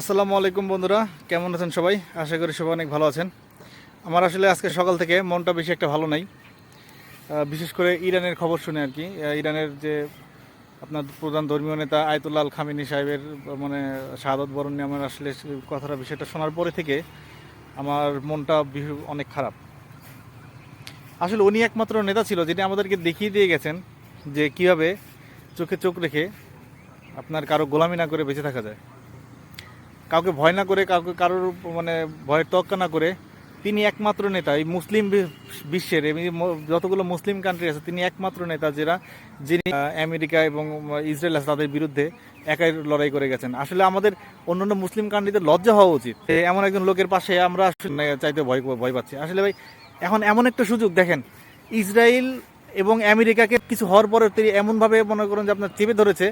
আসসালামু আলাইকুম বন্ধুরা, কেমন আছেন সবাই? আশা করি সবাই অনেক ভালো আছেন। আমার আসলে আজকে সকাল থেকে মনটা বেশি একটা ভালো নাই, বিশেষ করে ইরানের খবর শুনে আর কি। ইরানের যে আপনার প্রধান ধর্মীয় নেতা আয়াতুল্লাহ আল খামেনি সাহেবের মানে শাহাদত বরণ নিয়ে আমার আসলে কথাটা বিষয়টা শোনার পরে থেকে আমার মনটা অনেক খারাপ। আসলে উনি একমাত্র নেতা ছিল যিনি আমাদেরকে দেখিয়ে দিয়ে গেছেন যে কীভাবে চোখে চোখ রেখে আপনার কারো গোলামি না করে বেঁচে থাকা যায়, কাউকে ভয় না করে, কাউকে কারোর মানে ভয়ের তোয়াক্কা না করে। তিনি একমাত্র নেতা এই মুসলিম বিশ্বের যতগুলো মুসলিম কান্ট্রি আছে, তিনি একমাত্র নেতা যিনি আমেরিকা এবং ইসরায়েল আছে তাদের বিরুদ্ধে একাই লড়াই করে গেছেন। আসলে আমাদের অন্যান্য মুসলিম কান্ট্রিতে লজ্জা হওয়া উচিত, এমন একজন লোকের পাশে আমরা চাইতে ভয় পাচ্ছি। আসলে ভাই, এখন এমন একটা সুযোগ দেখেন, ইসরায়েল এবং আমেরিকাকে কিছু হওয়ার পরে তিনি এমনভাবে মনে করেন যে আপনার চেপে ধরেছে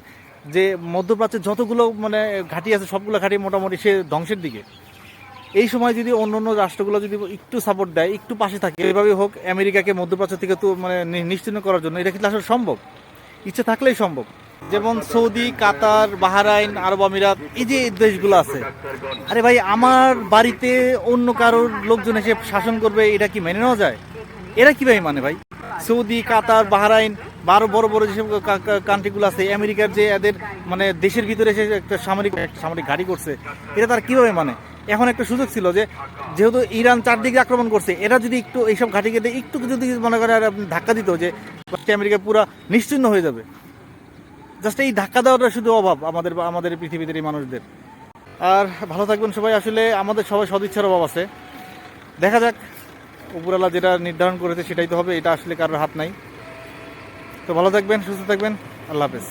যে মধ্যপ্রাচ্যের যতগুলো মানে ঘাঁটি আছে সবগুলো ঘাঁটি মোটামুটি সে ধ্বংসের দিকে। এই সময় যদি অন্য অন্য রাষ্ট্রগুলো যদি একটু সাপোর্ট দেয়, একটু পাশে থাকে, এভাবেই হোক আমেরিকাকে মধ্যপ্রাচ্য থেকে তো মানে নিশ্চিহ্ন করার জন্য, এটা কিন্তু আসলে সম্ভব, ইচ্ছে থাকলেই সম্ভব। যেমন সৌদি, কাতার, বাহরাইন, আরব আমিরাত, এই যে দেশগুলো আছে, আরে ভাই আমার বাড়িতে অন্য কারোর লোকজন এসে শাসন করবে, এটা কি মেনে নেওয়া যায়? এরা কীভাবে মানে ভাই? সৌদি, কাতার, বাহরাইন বা আরও বড় বড় যেসব কান্ট্রিগুলো আছে, আমেরিকার যে এদের মানে দেশের ভিতরে এসে একটা সামরিক ঘাঁটি করছে, এটা তারা কীভাবে মানে? এখন একটা সুযোগ ছিল যে যেহেতু ইরান চারদিকে আক্রমণ করছে, এরা যদি একটু এইসব ঘাঁটিকে একটু যদি মনে করে ধাক্কা দিত, যে আমেরিকা পুরো নিশ্চিহ্ন হয়ে যাবে। জাস্ট এই ধাক্কা দেওয়াটা শুধু অভাব আমাদের পৃথিবীতে এই মানুষদের। আর ভালো থাকবেন সবাই। আসলে আমাদের সবাই সদিচ্ছার অভাব আছে। দেখা যাক, উপরওয়ালা যেটা নির্ধারণ করেছে সেটাই তো হবে, এটা আসলে কারোর হাত নাই। তো ভালো থাকবেন, সুস্থ থাকবেন, আল্লাহ হাফেজ।